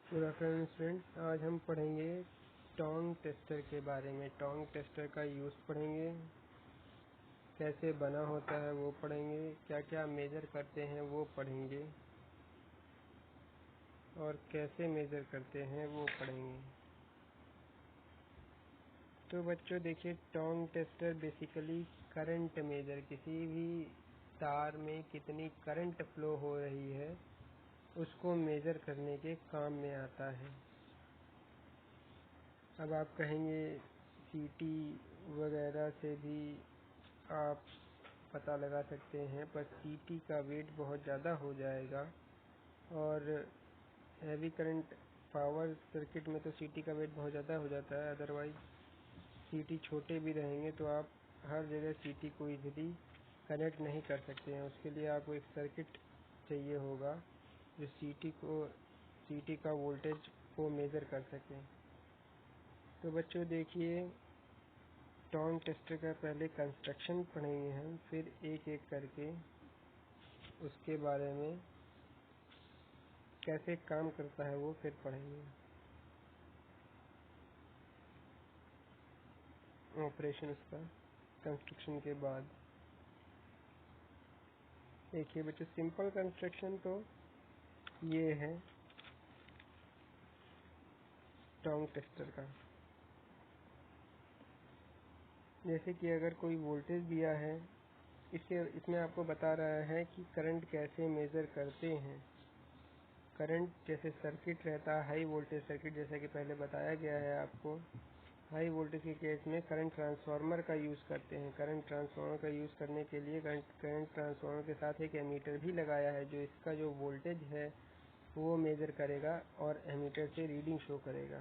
Good afternoon student. आज हम पढ़ेंगे टोंग टेस्टर के बारे में। टोंग टेस्टर का यूज़ पढ़ेंगे, कैसे बना होता है वो पढ़ेंगे, क्या क्या मेजर करते हैं वो पढ़ेंगे और कैसे मेजर करते हैं वो पढ़ेंगे। तो बच्चों देखिए, Tong tester basically current measure, किसी भी तार में कितनी करंट फ्लो हो रही है उसको मेजर करने के काम में आता है। अब आप कहेंगे सीटी वगैरह से भी आप पता लगा सकते हैं, पर सीटी का वेट बहुत ज़्यादा हो जाएगा और हैवी करंट पावर सर्किट में तो सीटी का वेट बहुत ज़्यादा हो जाता है। अदरवाइज सीटी छोटे भी रहेंगे तो आप हर जगह सीटी को इजीली कनेक्ट नहीं कर सकते हैं। उसके लिए आपको एक सर्किट चाहिए होगा जो सीटी का वोल्टेज को मेज़र कर सके। तो बच्चों देखिए, टोंग टेस्टर का पहले कंस्ट्रक्शन पढ़ेंगे हम, फिर एक एक करके उसके बारे में कैसे काम करता है वो फिर पढ़ेंगे। ऑपरेशन उसका कंस्ट्रक्शन के बाद देखिए बच्चों, सिंपल कंस्ट्रक्शन तो ये है टोंग टेस्टर का। जैसे कि अगर कोई वोल्टेज दिया है, इसमें आपको बता रहा है कि करंट कैसे मेज़र करते हैं। करंट जैसे सर्किट रहता है, हाई वोल्टेज सर्किट, जैसा कि पहले बताया गया है आपको। हाई वोल्टेज के केस में करंट ट्रांसफार्मर का यूज़ करते हैं। करंट ट्रांसफार्मर का यूज़ करने के लिए करंट ट्रांसफार्मर के साथ एक एमीटर भी लगाया है जो इसका जो वोल्टेज है वो मेज़र करेगा और एमीटर से रीडिंग शो करेगा।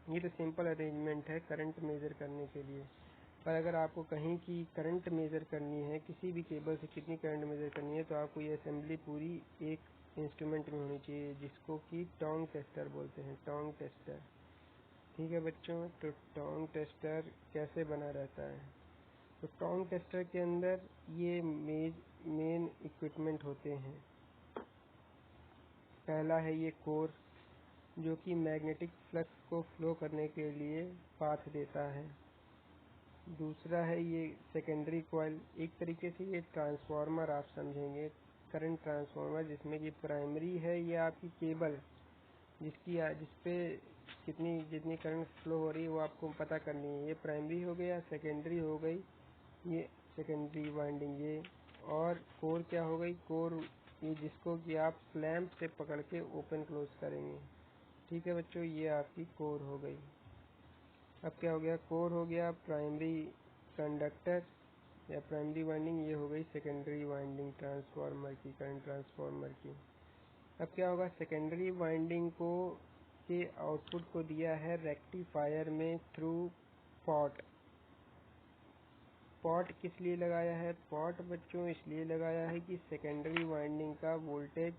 ये तो सिंपल अरेंजमेंट है करंट मेज़र करने के लिए। पर अगर आपको कहीं की करंट मेज़र करनी है, किसी भी केबल से कितनी करंट मेज़र करनी है, तो आपको ये असेंबली पूरी एक इंस्ट्रूमेंट में होनी चाहिए जिसको कि टोंग टेस्टर बोलते हैं। टोंग टेस्टर, ठीक है बच्चों। तो टोंग टेस्टर कैसे बना रहता है? तो टोंग टेस्टर के अंदर ये मेन इक्विपमेंट होते हैं। पहला है ये कोर, जो कि मैग्नेटिक फ्लक्स को फ्लो करने के लिए पाथ देता है। दूसरा है ये सेकेंडरी कॉइल, एक तरीके से ये ट्रांसफार्मर आप समझेंगे, करंट ट्रांसफार्मर, जिसमें कि प्राइमरी है ये आपकी केबल, जिसपे जितनी करंट फ्लो हो रही है वो आपको पता करनी है। ये प्राइमरी हो गया, सेकेंडरी हो गई, ये सेकेंडरी वाइंडिंग ये। और कोर क्या हो गई? कोर ये जिसको कि आप क्लैंप से पकड़ के ओपन क्लोज करेंगे। ठीक है बच्चों, ये आपकी कोर हो गई। अब क्या हो गया? कोर हो गया प्राइमरी कंडक्टर या प्राइमरी वाइंडिंग, ये हो गई सेकेंडरी वाइंडिंग ट्रांसफार्मर की, करंट ट्रांसफार्मर की। अब क्या होगा? सेकेंडरी वाइंडिंग को के आउटपुट को दिया है रेक्टिफायर में थ्रू पॉट। पॉट किस लिए लगाया है? पॉट बच्चों इसलिए लगाया है कि सेकेंडरी वाइंडिंग का वोल्टेज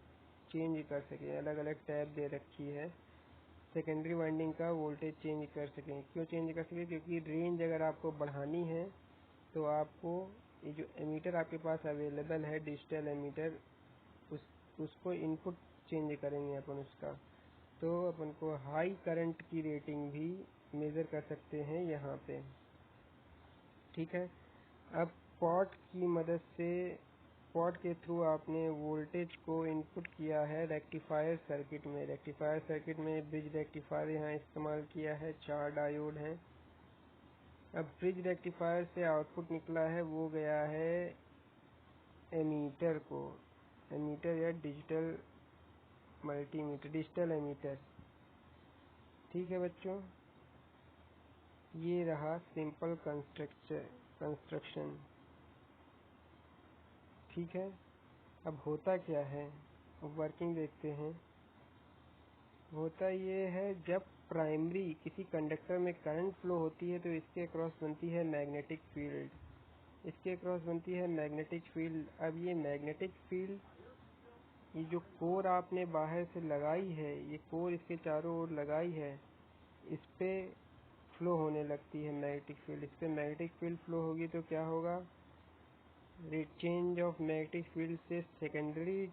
चेंज कर सके। अलग अलग टैब दे रखी है, सेकेंडरी वाइंडिंग का वोल्टेज चेंज कर सकें। क्यों चेंज कर सकें? क्योंकि रेंज अगर आपको बढ़ानी है तो आपको ये जो एमीटर आपके पास अवेलेबल है, डिजिटल एमीटर, उसको इनपुट चेंज करेंगे अपन उसका, तो अपन को हाई करंट की रेटिंग भी मेज़र कर सकते हैं यहाँ पे। ठीक है। अब पॉट की मदद से, पॉट के थ्रू आपने वोल्टेज को इनपुट किया है रेक्टिफायर सर्किट में। रेक्टिफायर सर्किट में ब्रिज रेक्टिफायर यहाँ इस्तेमाल किया है, 4 डायोड हैं। अब ब्रिज रेक्टिफायर से आउटपुट निकला है वो गया है एमीटर को, एमीटर या डिजिटल मल्टीमीटर, डिजिटल एमीटर। ठीक है बच्चों, ये रहा सिंपल कंस्ट्रक्शन। ठीक है। अब होता क्या है, अब वर्किंग देखते हैं। होता ये है, जब प्राइमरी किसी कंडक्टर में करंट फ्लो होती है तो इसके अक्रॉस बनती है मैग्नेटिक फील्ड, इसके अक्रॉस बनती है मैग्नेटिक फील्ड। अब ये मैग्नेटिक फील्ड, ये जो कोर आपने बाहर से लगाई है, ये कोर इसके चारों ओर लगाई है, इस पे फ्लो होने लगती है मैग्नेटिक फील्ड। इस पे मैग्नेटिक फील्ड फ्लो होगी तो क्या होगा? Rate change of magnetic field से सेकेंडरी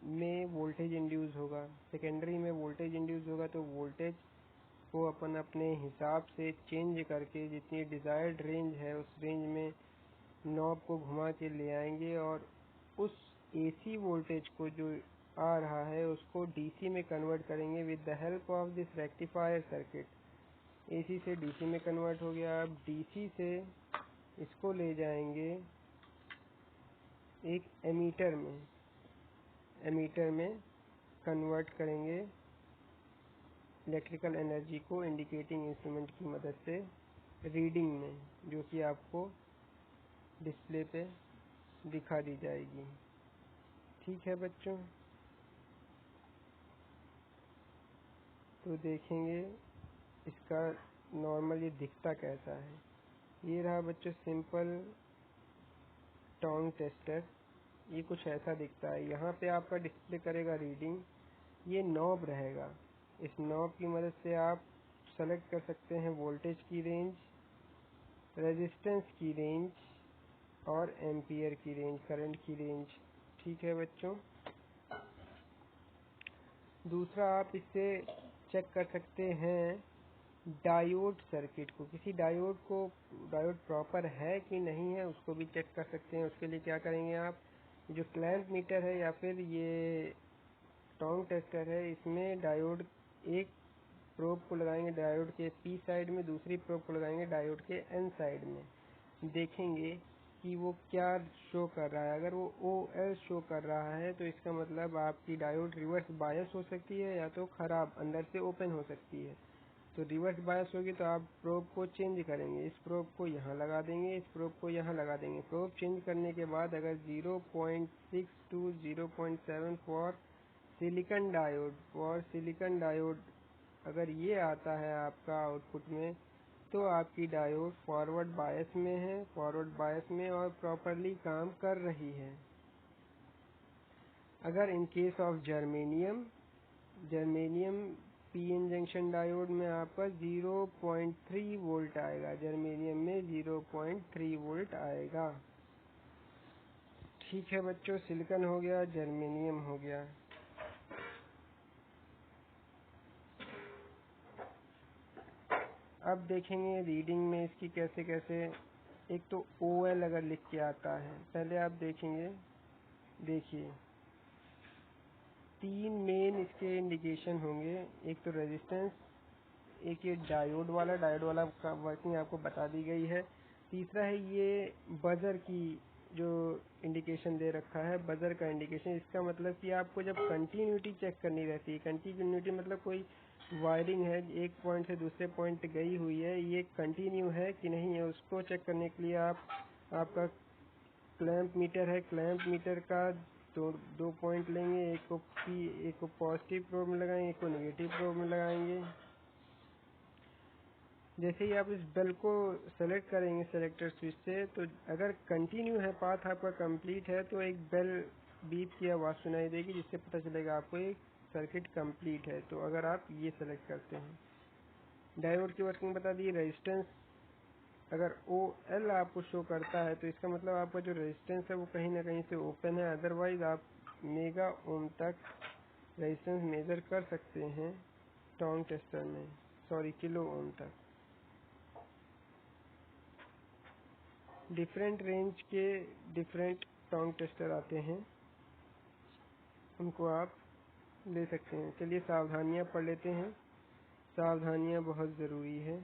में वोल्टेज इंड्यूस होगा, सेकेंडरी में वोल्टेज इंड्यूस होगा, तो वोल्टेज को अपन अपने हिसाब से चेंज करके जितनी डिज़ायर्ड रेंज है उस रेंज में नॉब को घुमा के ले आएंगे और उस एसी वोल्टेज को जो आ रहा है उसको डीसी में कन्वर्ट करेंगे with the help of this rectifier circuit. AC से डीसी में कन्वर्ट हो गया। अब डीसी से इसको ले जाएंगे एक एमीटर में कन्वर्ट करेंगे इलेक्ट्रिकल एनर्जी को इंडिकेटिंग इंस्ट्रूमेंट की मदद से रीडिंग में, जो कि आपको डिस्प्ले पे दिखा दी जाएगी। ठीक है बच्चों, तो देखेंगे इसका नॉर्मल ये दिखता कैसा है। ये रहा बच्चों सिंपल टोंग टेस्टर। ये कुछ ऐसा दिखता है। यहाँ पे आपका डिस्प्ले करेगा रीडिंग, ये नॉब रहेगा। इस नॉब की मदद से आप सेलेक्ट कर सकते हैं वोल्टेज की रेंज, रेजिस्टेंस की रेंज और एम्पियर की रेंज, करंट की रेंज। ठीक है बच्चों। दूसरा आप इससे चेक कर सकते हैं डायोड सर्किट को। किसी डायोड प्रॉपर है कि नहीं है उसको भी चेक कर सकते हैं। उसके लिए क्या करेंगे आप, जो क्लैंप मीटर है या फिर ये टोंग टेस्टर है, इसमें डायोड एक प्रोब को लगाएंगे डायोड के पी साइड में, दूसरी प्रोब को लगाएंगे डायोड के एन साइड में। देखेंगे कि वो क्या शो कर रहा है। अगर वो OL शो कर रहा है तो इसका मतलब आपकी डायोड रिवर्स बायस हो सकती है या तो खराब अंदर से ओपन हो सकती है। तो रिवर्स बायस होगी तो आप प्रोब को चेंज करेंगे। इस प्रोब को यहाँ लगा देंगे, इस प्रोब को यहाँ लगा देंगे। प्रोब चेंज करने के बाद अगर 0.6 to 0.7 फॉर सिलिकॉन डायोड अगर ये आता है आपका आउटपुट में, तो आपकी डायोड फॉरवर्ड बायस में और प्रॉपरली काम कर रही है। अगर in case of germanium PN junction diode में आपका 0.3 वोल्ट आएगा, जर्मेनियम में 0.3 वोल्ट आएगा। ठीक है बच्चों, सिलिकॉन हो गया, जर्मेनियम हो गया। अब देखेंगे रीडिंग में इसकी कैसे कैसे। एक तो OL अगर लिख के आता है, पहले आप देखेंगे, देखिए 3 मेन इसके इंडिकेशन होंगे। एक तो रेजिस्टेंस, एक ये डायोड वाला का वर्किंग आपको बता दी गई है। तीसरा है ये बजर की जो इंडिकेशन दे रखा है, बजर का इंडिकेशन। इसका मतलब कि आपको जब कंटिन्यूटी चेक करनी रहती है, कंटिन्यूटी मतलब कोई वायरिंग है एक पॉइंट से दूसरे पॉइंट गई हुई है, ये कंटिन्यू है कि नहीं है, उसको चेक करने के लिए आपका क्लैंप मीटर है, क्लैंप मीटर का दो पॉइंट लेंगे, एक को पॉजिटिव प्रोब में लगाएंगे, एक को नेगेटिव प्रोब में लगाएंगे। जैसे ही आप इस बेल को सेलेक्ट करेंगे सेलेक्टर स्विच से, तो अगर कंटिन्यू है, पाथ आपका कंप्लीट है, तो एक बेल बीप की आवाज़ सुनाई देगी जिससे पता चलेगा आपको एक सर्किट कंप्लीट है। तो अगर आप ये सेलेक्ट करते हैं, डायोड की वर्किंग बता दी। रेजिस्टेंस अगर OL आपको शो करता है तो इसका मतलब आपका जो रेजिस्टेंस है वो कहीं ना कहीं से ओपन है, अदरवाइज आप मेगा ओम तक रेजिस्टेंस मेजर कर सकते हैं टोंग टेस्टर में, किलो ओम तक। डिफरेंट रेंज के डिफरेंट टोंग टेस्टर आते हैं, उनको आप ले सकते हैं। चलिए सावधानियां पढ़ लेते हैं। सावधानियां बहुत ज़रूरी है।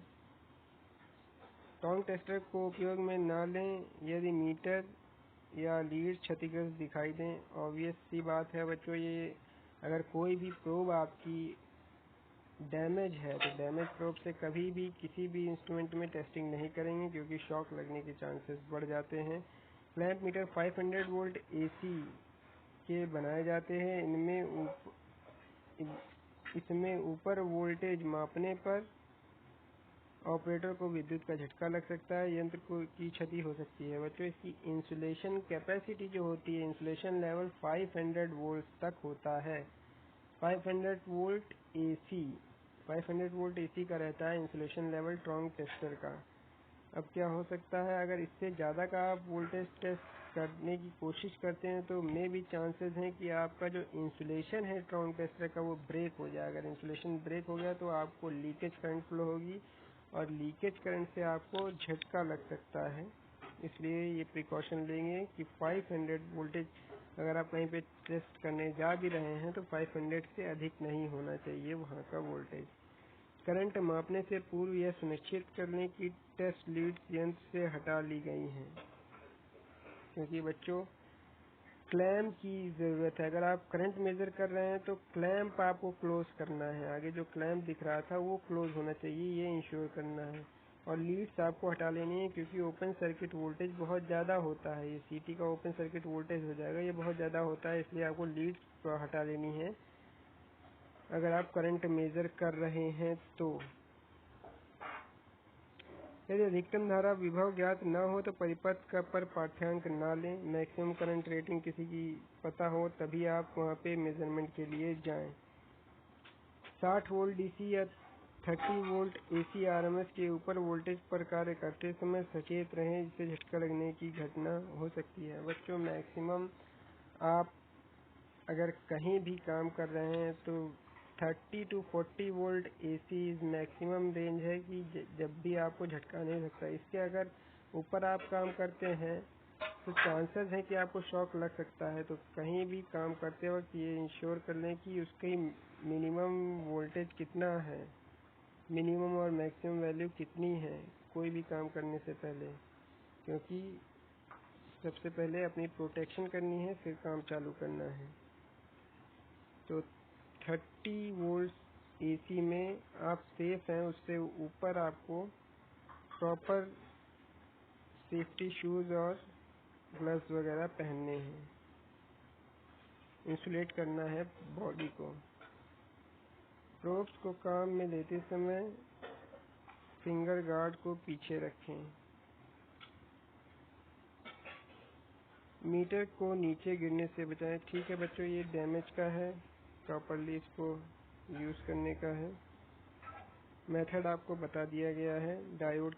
टोंग टेस्टर को उपयोग में ना लें यदि मीटर या लीड क्षतिग्रस्त दिखाई दें। ऑब्वियस सी बात है बच्चों, ये अगर कोई भी प्रोब आपकी डैमेज है तो डैमेज प्रोब से कभी भी किसी भी इंस्ट्रूमेंट में टेस्टिंग नहीं करेंगे, क्योंकि शॉक लगने के चांसेस बढ़ जाते हैं। क्लैंप मीटर 500 वोल्ट AC के बनाए जाते हैं। इसमें ऊपर वोल्टेज मापने पर ऑपरेटर को विद्युत का झटका लग सकता है, यंत्र की क्षति हो सकती है। बच्चों इसकी इंसुलेशन कैपेसिटी जो होती है, इंसुलेशन लेवल 500 वोल्ट तक होता है। 500 वोल्ट AC का रहता है इंसुलेशन लेवल टोंग टेस्टर का। अब क्या हो सकता है, अगर इससे ज़्यादा का आप वोल्टेज टेस्ट करने की कोशिश करते हैं तो मे भी चांसेस हैं कि आपका जो इंसुलेशन है टोंग टेस्टर का वो ब्रेक हो जाए। अगर इंसुलेशन ब्रेक हो गया तो आपको लीकेज करंट फ्लो होगी और लीकेज करंट से आपको झटका लग सकता है। इसलिए ये प्रिकॉशन लेंगे कि 500 वोल्टेज अगर आप कहीं पे टेस्ट करने जा भी रहे हैं तो 500 से अधिक नहीं होना चाहिए वहाँ का वोल्टेज। करंट मापने से पूर्व यह सुनिश्चित कर लें कि टेस्ट लीड्स यंत्र से हटा ली गई हैं, क्योंकि बच्चों क्लैंप की ज़रूरत है। अगर आप करंट मेजर कर रहे हैं तो क्लैंप आपको क्लोज करना है। आगे जो क्लैंप दिख रहा था वो क्लोज होना चाहिए, ये इंश्योर करना है। और लीड्स आपको हटा लेनी है, क्योंकि ओपन सर्किट वोल्टेज बहुत ज़्यादा होता है। ये सीटी का ओपन सर्किट वोल्टेज हो जाएगा, ये बहुत ज़्यादा होता है, इसलिए आपको लीड्स हटा लेनी है अगर आप करंट मेजर कर रहे हैं तो। यदि अधिकतम धारा विभव ज्ञात न हो तो परिपथ का पर पाठ्यांक ना लें। मैक्सिमम करंट रेटिंग किसी की पता हो तभी आप वहाँ पे मेजरमेंट के लिए जाएं। 60 वोल्ट डीसी या 30 वोल्ट एसी आरएमएस के ऊपर वोल्टेज पर कार्य करते समय सचेत रहें, जिससे झटका लगने की घटना हो सकती है। बच्चों मैक्सिमम आप अगर कहीं भी काम कर रहे हैं तो 30 to 40 volt AC maximum range है कि जब भी आपको झटका नहीं लगता। इसके अगर ऊपर आप काम करते हैं तो चांसेस है कि आपको शॉक लग सकता है। तो कहीं भी काम करते वक्त ये इंश्योर कर लें कि उसकी मिनिमम वोल्टेज कितना है, मिनिमम और मैक्सिमम वैल्यू कितनी है कोई भी काम करने से पहले, क्योंकि सबसे पहले अपनी प्रोटेक्शन करनी है, फिर काम चालू करना है। तो 30 वोल्ट एसी में आप सेफ हैं, उससे ऊपर आपको प्रॉपर सेफ्टी शूज़ और ग्लव्स वगैरह पहनने हैं। इंसुलेट करना है बॉडी को। प्रोब्स को काम में लेते समय फिंगर गार्ड को पीछे रखें। मीटर को नीचे गिरने से बचाएं। ठीक है बच्चों, ये डैमेज का है, प्रॉपरली इसको यूज़ करने का है। मेथड आपको बता दिया गया है। डायोड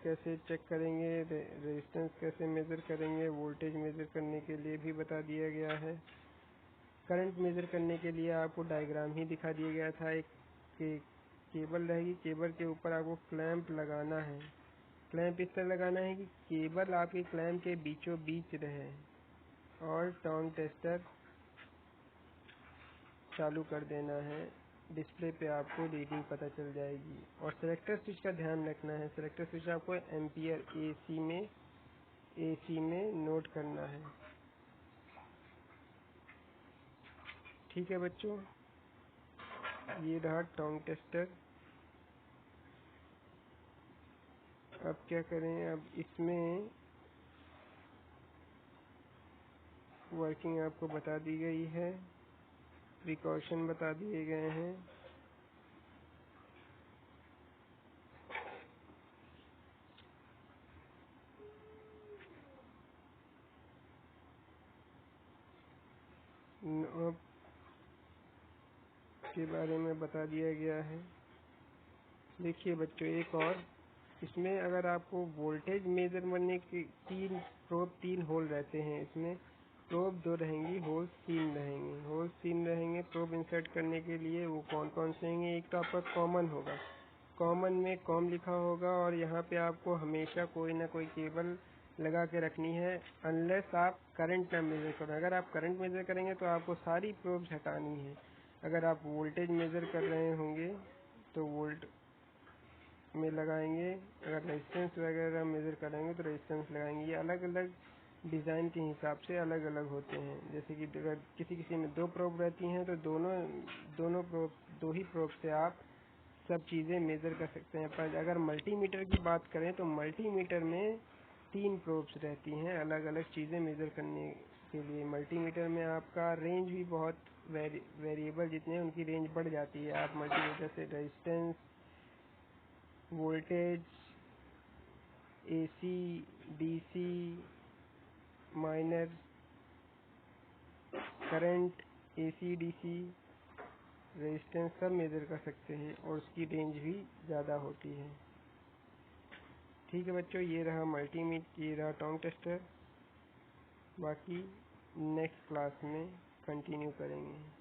कैसे चेक करेंगे, रेजिस्टेंस कैसे मेज़र करेंगे, वोल्टेज मेज़र करने के लिए भी बता दिया गया है। करंट मेज़र करने के लिए आपको डायग्राम ही दिखा दिया गया था। एक केबल रहेगी, केबल के ऊपर आपको क्लैंप लगाना है। क्लैंप इस तरह लगाना है कि केबल आपके क्लैंप के बीचों बीच रहे और टोंग टेस्टर चालू कर देना है। डिस्प्ले पे आपको रीडिंग पता चल जाएगी। और सेलेक्टर स्विच का ध्यान रखना है। सेलेक्टर स्विच आपको एम्पियर एसी में नोट करना है। ठीक है बच्चों, ये रहा टोंग टेस्टर। अब क्या करें, अब इसमें वर्किंग आपको बता दी गई है, प्रिकॉशन बता दिए गए हैं। नॉब के बारे में बता दिया गया है। देखिए बच्चों, एक और इसमें अगर आपको वोल्टेज मेजर करने के तीन होल रहते हैं। इसमें प्रोब 2 रहेंगी, होल्स 3 रहेंगे। प्रोब इंसर्ट करने के लिए वो कौन कौन से रहेंगे, एक तो आपका कॉमन होगा, कॉमन में कॉम लिखा होगा और यहाँ पे आपको हमेशा कोई ना कोई केबल लगा के रखनी है, अनलेस आप करंट ना मेजर करो। अगर आप करंट मेजर करेंगे तो आपको सारी प्रोब्स हटानी है। अगर आप वोल्टेज मेजर कर रहे होंगे तो वोल्ट में लगाएंगे, अगर रेजिस्टेंस वगैरह मेजर करेंगे तो रेजिस्टेंस लगाएंगे। ये अलग अलग डिज़ाइन के हिसाब से अलग अलग होते हैं। जैसे कि अगर किसी में 2 प्रोब रहती हैं तो दोनों प्रोब, 2 ही प्रोब से आप सब चीज़ें मेज़र कर सकते हैं। पर अगर मल्टीमीटर की बात करें तो मल्टीमीटर में 3 प्रोब्स रहती हैं अलग अलग चीज़ें मेज़र करने के लिए। मल्टीमीटर में आपका रेंज भी बहुत वेरिएबल जितने उनकी रेंज बढ़ जाती है। आप मल्टीमीटर से resistance, voltage, AC, DC, minor current, AC DC, resistance सब मेज़र कर सकते हैं और उसकी रेंज भी ज़्यादा होती है। ठीक है बच्चों, ये रहा मल्टीमीटर, ये रहा टोन टेस्टर। बाकी नेक्स्ट क्लास में कंटिन्यू करेंगे।